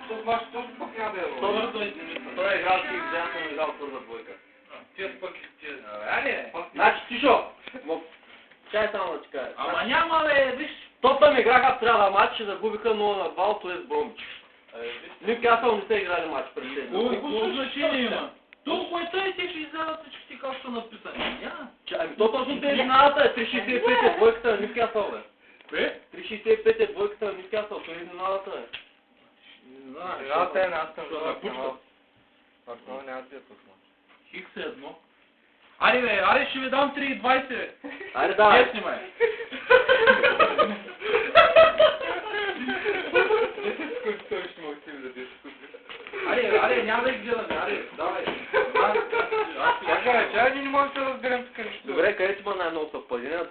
Tot maç tot păc n-a de el. Той е играл си взема съм играл първа двойка. Тия пък аре. Значи тишо! Чай само да ти кажа. Ама няма бе, виж. Тоттън играха в трябва матч и загубиха 0-2 от Уест Бромвич. Нюкасъл не са играли матч през седмица. Какво значение има? Толкова е тъй, те ще изядат всички как са написани. Няма. Ами то точно те изненадата е 365 е двойката на Нюкасъл, бе. Бе? 365 е двойката на Нюкасъл, той изненадата е. Не знам. Изненадата е на Астън Ще Вила. да пучва. Арсенал няма да е пусна. Хикс е едно. Аре бе, аре ще ви дам 3,20 бе. Айде давай. Десни май. 10 секунди той ще мога си за 10 секунди. Аре, няма да ги гледаме, аре, давай. Чакай, ние не можем да се разберем тук нищо. Добре, къде ти има най-много съвпадения?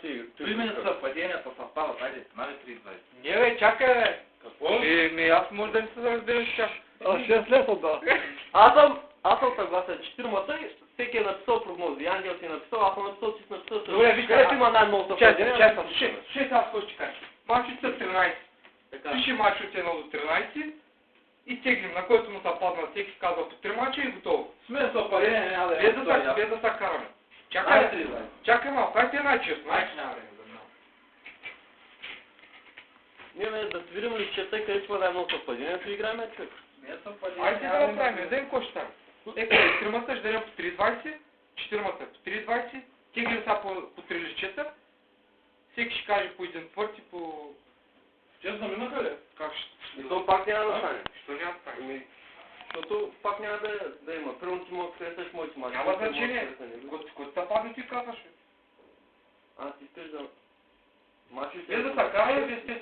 Именно съвпаденията съвпадат, айде, нали 3,20. Не бе, чакай бе. Какво? Аз може да не се разберем с тях. 6 лева, да. Аз съм съгласен, четиримата и всеки е написал прогнози. Ангел си е написал, аз съм написал, ти си написал. Добре, виж къде ти има най-много съвпадения? Чакай, ще аз какво ще кажа. Мачите са 13. Така. Пише мач от 1 до 13 и теглим, на който му са паднат, всеки казва по 3 мача и готово. Сме съвпадение, няма да е. Без да са караме. Айде 3,20. Чакай малко, хайде най-честно. Майче няма време за много. Ние да си видим ли чета, къде ти има най-много съвпадения, то играем човек. Не е съвпадение. Айде да направим, да видим какво ще стане. Ека, тримата ще дадем по 3,20, четиримата по 3,20, теглим са по 3 лищета, всеки ще каже по един твърд и по... Честно минаха ли? Как ще... И то пак няма да стане. Що няма да стане? Защото пак няма да има. Примерно ти мога да харесаш моите мачи. Няма значение. Кой са падне ти казваш? Аз искаш да... Мачи Без да са карали,